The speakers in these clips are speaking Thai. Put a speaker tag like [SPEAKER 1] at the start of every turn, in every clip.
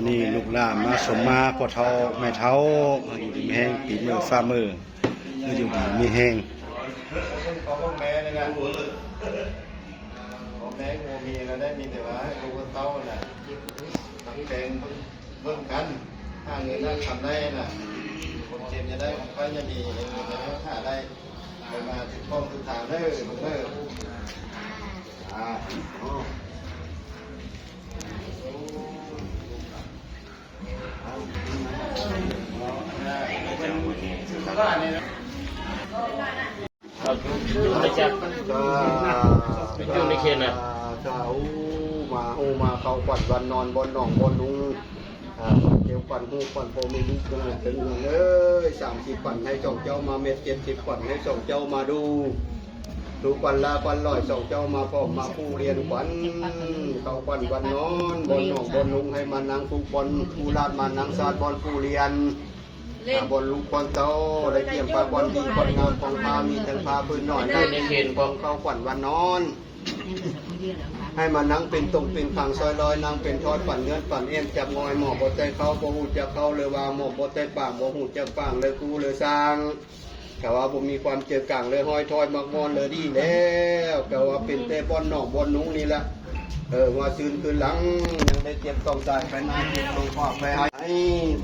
[SPEAKER 1] นี่ลูกหลานมาสมมาพ่อเฒ่าแม่เฒ่าอยู่ดีมีแห้งปีมือฝ่ามืออยู่ดีมีแห้ง
[SPEAKER 2] ของแม่เลยนะของแม่โมมีแล้วได้มีแต่ว่าลูกเต้าน่ะตั้งแต่เบิ่งกันถ้าเงินนั้นทำได้น่ะคนเจ็บจะได้ก็จะมีเงินจะได้ค่าได้ไปมาถึงกองถึงทางเด้อมึงเด้อ
[SPEAKER 3] ไม่จับไม่จุ่มไม่เค็นอ่ะ
[SPEAKER 2] มาเขาขวัญวันนอนบนหนองบนลุงเกี่ยวขวัญหูขวัญโพมีลูกกันถึงเลย30ขวัญให้ส่งเจ้ามาเม็ด70ขวัญให้ส่งเจ้ามาดูขวัญลาขวัญลอยส่งเจ้ามาพ่อมาผู้เรียนขวัญเขาขวัญวันนอนบนหนองบนลุงให้มานั่งผู้บอลผู้ลาดมานั่งซาดบอลผู้เรียนบอลลูกบอลเต้าได้เกี่ยมปลาบอลดีบอลงามของพามีทั้งพาพื้นหน่อยได้ในเขตของเขาขวัญวันนอนให้มานั่งเป็นตรงเป็นขังซอยลอยนั่งเป็นทอดปั่นเนื้อปั่นเอ็นจับงอยหมอบดใจเขาบ่หูจะเข้าเลยว่าหมอบบดใจปากบ่หูจะปางเลยกูเลยสร้างแต่ว่าผมมีความเจือกลางเลยห้อยทอยมักมอนเลยดีแล้วแต่ว่าเป็นแต่บอลหนองบอลนุ้งนี่แหละว่าซื้นคืนหลังยังได้เจ็บต้องใจไปนานเจ็บลงคอไปให้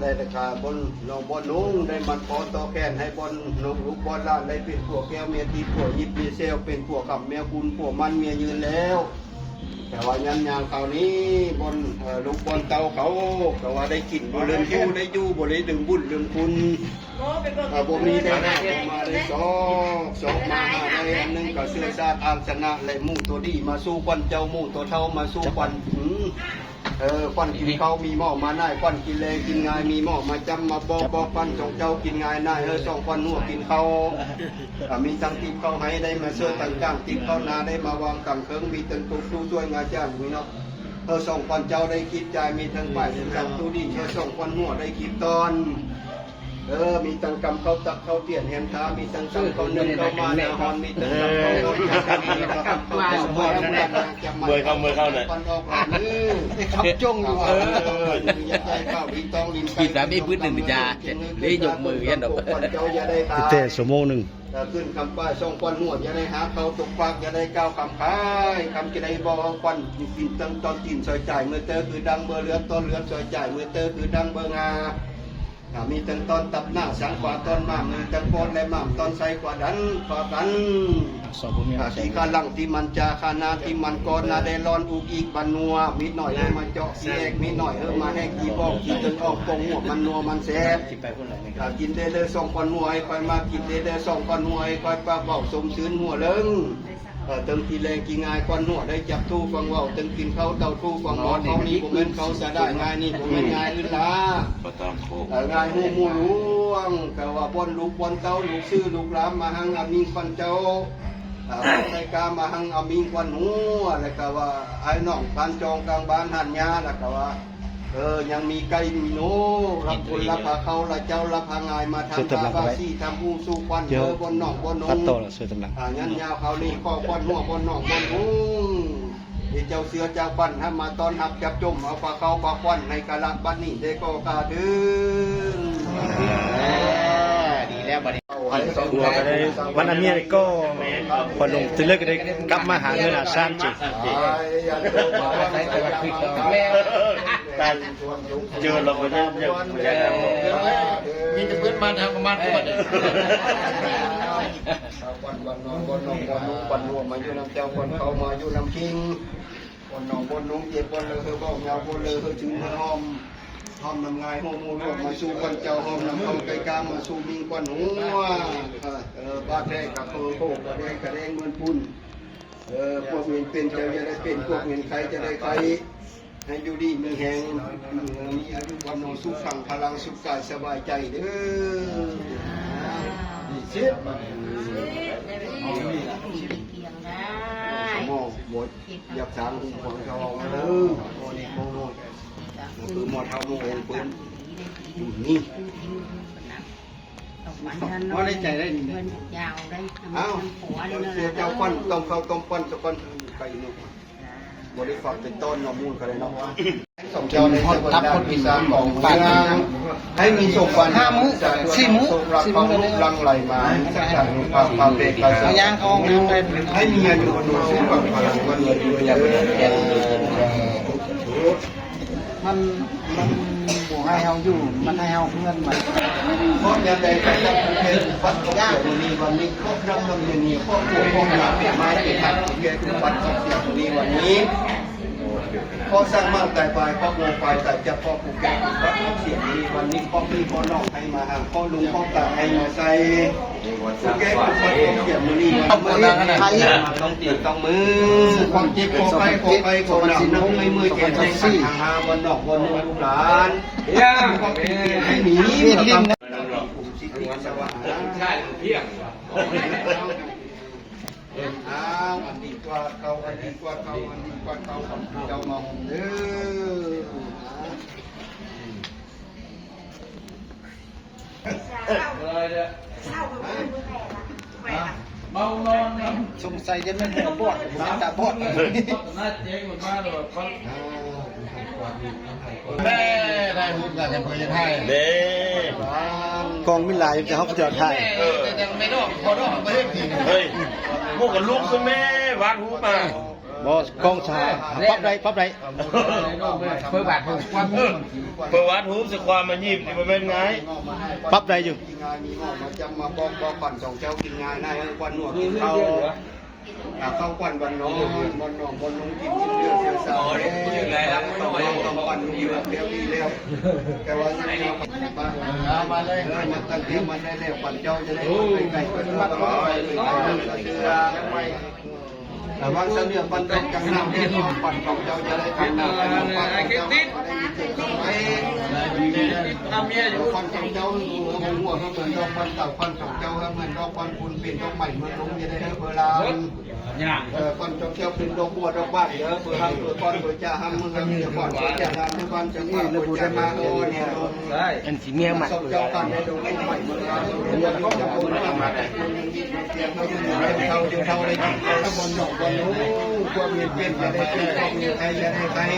[SPEAKER 2] ได้ราคาบนหนองบอลนุ้งได้มันพอต่อแขนให้บอลนกลูกบอลล้านได้เป็นผัวแก้วเมียตีผัวยิบเมียเซลเป็นผัวขับเมียคุณผัวมันเมียยืนแล้วแต่ว่ายันยางเขานี้บนลูกบอลเตาเขาแต่ว่าได้กินบนเรือนคู่ได้ยู่บนได้ดึงบุญดึงคุณผมมีได้มาได้สองมาได้อันนึงก็เสื้อซาดอาชนะเลยมุ่งตัวดีมาสู้ควันเจ้ามุ่งตัวเท่ามาสู้ควันควันกินเขามีหม้อมาได้ควันกินเลยกินง่ายมีหม้อมาจำมาบอกควันสองเจ้ากินง่ายได้สองควันหัวกินเขามีตั้งติบเขาให้ได้มาเสื้อตั้งจ้างติบเขานาได้มาวางกังเคิงมีตั้งตู้ช่วยงานจ้างมีเนาะสองควันเจ้าได้คิดใจมีทั้งฝ่ายทั้งตู้ดีสองควันหัวได้คิดตอนมีตังกำเขาตักเขาเตียนแฮมท้ามีตังกำเขาเนินเขามานาฮอนมีตังกำเขาโดนจับมีตังกำเขาจับมาเมื่อเข้าเนี่ยปันออกหลังขับจ้องอยู่ยัดใจเข้าวิ่งต้องลิ้นปีสามีพื้นหนึ่งจ้าได้ยกมือยันดอก
[SPEAKER 1] เตะชั่วโมงหนึ่ง
[SPEAKER 2] ขึ้นคำป้ายส่งควันหัวจะได้หาเขาตกฟักจะได้ก้าวคำขายคำจะได้บอกควันกินตั้งตอนกินซอยจ่ายเมื่อเตอคือดังเบอร์เลือดต้นเลือดซอยจ่ายเมื่อเตอคือดังเบอร์งามีตั้งตอนตับหน้าสังกว่าตอนมามือตั้งโคนและหม่ำตอนใส่กว่าดันกว่ากันที่ขาลังที่มันจาขานาที่มันก่อนนาได้ร้อนอุกอีกบันนัวมิดหน่อยเลยมาเจาะสีแอกมิดหน่อยมาแห้งกี่บอกกินจนออกปงหัวมันนัวมันแซ่บกินได้เลยส่งก้อนหัวให้คอยมากินได้เลยส่งก้อนหัวให้คอยปลาเบาสมซื้นหัวเลิงตึงทีแรงกินง่ายก้อนหัวได้จับทู่ฟังว่าตึงกินเขาเต่าทู่ฟังหมอเขานี่ผมเงินเขาจะได้ง่ายนี่ผมเงินง่ายอื่นละง่ายหูมูล้วงแต่ว่าบนลูกบนเต้าลูกซื้อลูกล้ำมาหังอามิงควันเจ้าในกามาหังอามิงควันหัวแล้วก็ว่าไอ้น้องบ้านจองกลางบ้านหันยาแล้วก็ว่ายังมีไก่มีโนรับคนรับพาเขาละเจ้ารับพางายมาทำตาบาซีทำผู้สู้ควันบนหนองบนนงยันยาวเขานี่ข้อควันหัวบนหนองบนนุ้งเจ้าเสือเจ้าปั้นให้มาตอนหักจับจมเอาปลาเขาปลาควันในกะละบ้านนี่ได้ก็กาดึงดีแล้วบัดนี้
[SPEAKER 1] วันนั้นเนี่ยก็พอลงตื่นเลิกก็ได้กลับมาหาเงินอาซ่านจี
[SPEAKER 3] เจอเราไปเนี่ยมีแต่เพื่อนมาทำกันมาทุกวัน
[SPEAKER 2] วันนอนบนนองบนนุ่งวันรวมมาอยู่น้ำเจ้าคนเขามาอยู่น้ำคิงวันนองบนนุ่งเจ็บบนเลยคือบอกยาวบนเลยคือถึงหอมน้ำงายหอมมูรวมมาสู่วันเจ้าหอมน้ำเขาไก่กามาสู่มิงควันหัวบ้าแท้กับโคกระแดงเหมือนพุ่นพวกเงินเป็นเจ้าจะได้เป็นพวกเงินใครจะได้ใครให้อยู่ดีมีแหงมีอายุวันนองสุขขังพลังสุขกายสบายใจเด้อเสียหม้อหมดยับสามของเขาโอ้นี่โม่คือหมดเท่าโม่ปืนนี่ว่าได้ใจได้นี่ยาวได้อ้าวเจ้าควันต้มข้าวต้มควันสักคนไปนู่น บริษัทเป็นต้นนมูลกันเลยเนาะสองเจ้าในสวรรค์พิซาของเมืองให้มีสุขวัน4 มื้อสุขรับความลุกลังไหลมาสักอย่างความเป็นกายย่างทองให้มีเงินอยู่บนดูสุขภาพพลังมันเลยอยู่อย่างมันบ่ให้เฮาอยู่มันให้เฮาเงินมาเพราะอย่างใดก็จะเป็นวัดยากมีวันนี้ครบรำลำเย็นนี้ครบครัวครบหลานเป็นไม้เป็นหักเกียรติวัดของเสียงนี้วันนี้พ่อสร้างมั่นแต่ปลายพ่อโง่ปลายแต่จะพ่อผูกแก่วัดของเสียงนี้วันนี้พ่อพี่พ่อน้องให้มาหาพ่อลุงพ่อตาให้มาใส่ผูกแก่วัดของเสียงนี้วันนี้ไทยต้องตีต้องมือความเจ็บขอไปขอหนักน้องไม่มือแก่ใจสั่งหาวันนอกวันลูกหลานความเป็นให้หนีลิ้นนะผมสิทธิสวัสดิ์ใช่เพียงอันดีกว่าเก่าอันดีกว่าเก่าอันดีกว่าเก่าเจ้ามาเด้เมานอนสงสัยจะไม่หัวปวดตาบอดน่าเจ๊งมากเลยแม่ได้พูดกันจะเพื่อจะให้เด้กองมิลายจะเขาจะให้แต่ไม่ดอกพอดอกไม่ได้กินเฮ้ยพวกกันลุกขึ้นแม่วางหูมาบอสกองชาปั๊บไรเพื่อบาดหูความเพื่อวัดหูสึกความมันยิ้มที่มันเป็นไงปั๊บไรอยู่งานมีงอกมาจำมาปองปั่นสองเจ้ากินงานได้ควันหนวดเข้าควันวันน้องบนน้องบนลุงกินเลือดเสียสาวต้องปั่นดีแล้วดีแล้วแต่ว่าจะมาเลยมันตั้งเดียวมันได้แล้วปั่นเจ้าจะได้ไปไกลไปมาตลอดไปแต่ว่าเสนอปั่นตรงกลางน้ำเนี่ยปั่นของเจ้าจะได้ทำน้ำปั่นของเจ้าได้ยินเสียงไปทำเมียอยู่ปั่นของเจ้าหัวเขาเหมือนดอกปั่นเต่าปั่นของเจ้าเหมือนดอกปั่นคุณเป็นดอกใหม่เมืองลุงจะได้เวลาปั่นของเจ้าเป็นดอกบัวดอกบ้านเยอะเพื่อห้ามเพื่อก่อนเพื่อจะห้ามมือห้ามเพื่อก่อนเพื่อจะห้ามทุกวันจะมาเพื่อจะมาโอ้เนี่ยได้อันสีเมียใหม่เจ้าปั่นในดอกใหม่เมืองลุงจะก็จะคนมาแต่คนยังยิ้มเสียงเขาอยู่เท่าได้ยินเขาบนดอกบนรู้ความเย็นเป็นจะได้เป็นความเย็นไทยจะได้ไทย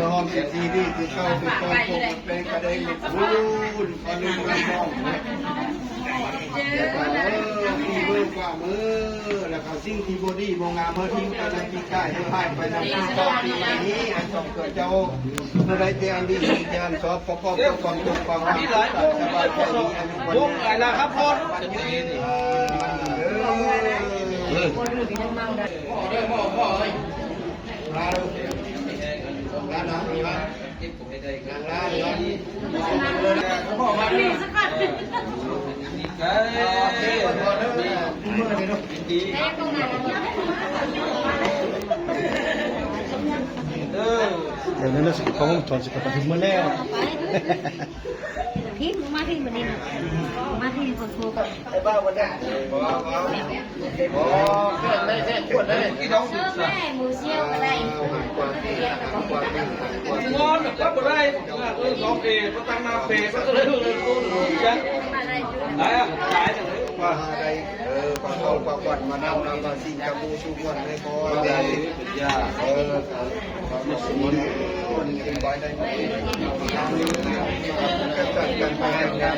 [SPEAKER 2] น้องเสียซีดีคือเข้าคือก้อนพวกเป็นกระเด้งรูนพอลืมมองมีมือกว่ามือแล้วก็สิ่งที่บอดี้มองงามเมื่อทิ้งไปในปีกายเมื่อให้ไปในปีต่อปีนี้อันสองเกิดเจ้าเมื่อไรเตียนดีเตียนชอบพ่อเจ้าความจุกความสบายใจนี้อันนี้วงอะไรล่ะครับพ่อเดี๋ยวนั้นเราสิเขาถอนสิกับปฐมมาแล้ว
[SPEAKER 4] ที่มาที่มันนี่มาที่คนทัวร์ก่อน
[SPEAKER 2] ไอ้บ้าวันนี้ไม่ใช่ขวดเลยที่น้องดื่มแม่
[SPEAKER 4] หมูเชี่ยวอะไร
[SPEAKER 3] งอนก็บ่ได้น้องเอก็ตั้งมาเปก็เลยตู้หนูจังได้อะขายจังเลย
[SPEAKER 2] ว่าอะไรความเข้าความวัดมานำนำมาสิ่งกับมูสุวรรณเลยพอได้ยาความสุขคนเป็นใบได้ไหมก็จัดกันไปงาน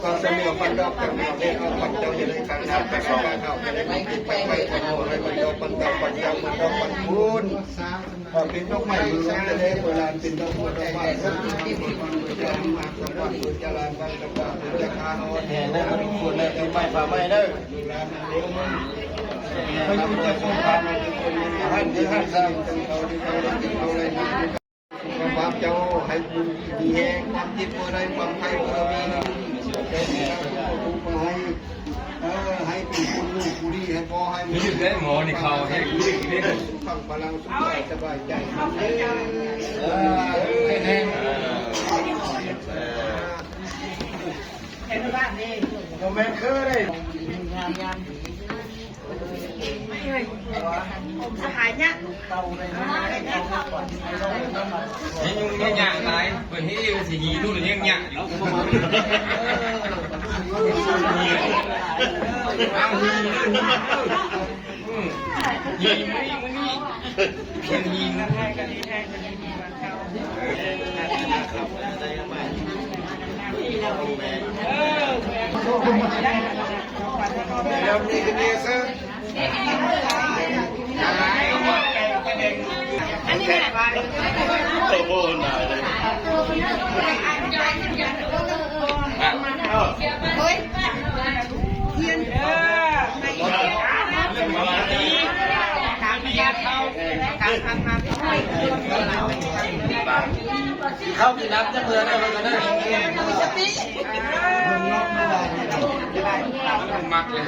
[SPEAKER 2] ความเสน่ห์ฟันดอกจากแนวเล่นเอาปัจเจ้าจะได้ขันน้ำไปสองเข้าจะได้ไม่ติดไปไม่ขโมยให้ปัจเจ้าปัจเจ้าปัจเจ้ามันดอกปัจจุนเป็นดอกไม้มือจะได้โบราณเป็นดอกบัวดอกไม้สักที่มีความจะมาสมบัติจะลานบางกระป๋าจะคาโนแห่ได้ทุกคนเลยเอาไปฝ่าไม่ได้ไม่รู้จะส่งผ่านในคนนี้ให้ที่ให้สร้างจังเขาที่เขาได้กินเขาเลยนะความเจ้าให้บุญดีแห่งความจิตอะไรความไทยเรามีเป็นผู้ผู้ให้เป็นคนลูกผู้ดีให้พ่อให้มีได้หมอนี่เขาให้ผู้ดีนี่ฟังพลังสุขใจสบายใจแน่เห็นบ้านนี่โมเมนต์คือได้
[SPEAKER 4] สหายเนี่ย
[SPEAKER 3] ยังหยาดไรเปิดให้สียีดูหรือยังหยาดอยู่ เข้ากี่นับจะเมื่อได้แล้วกันนะหมักเลย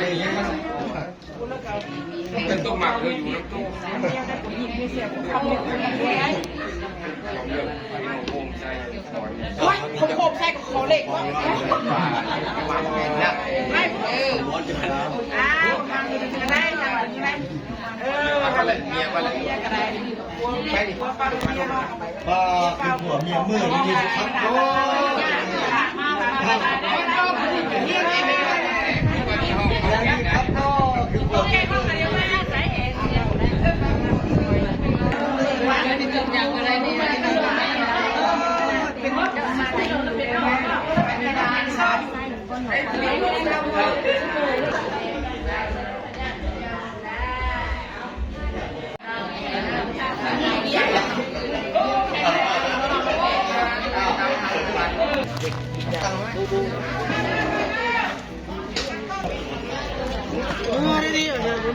[SPEAKER 3] เป็นต้องหมักเลยอยู่น้ำตู้ผมโคบใส่กับคอเล็กว่าไม่อ้าวทำจะได้ทำจะได้มาเลยเมียมาเลยไปดิป้าคือผัวเมียมือดีครับโ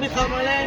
[SPEAKER 3] ไม่เข้ามาเล่น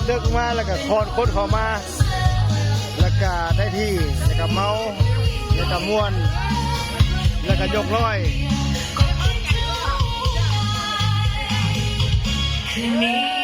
[SPEAKER 3] เดิกมาแล้วก็คนเข้ามาแล้วก็ได้ที่แล้วก็เมาแล้วก็ม่วนแล้วก็ยกร้อย
[SPEAKER 5] คืนนี้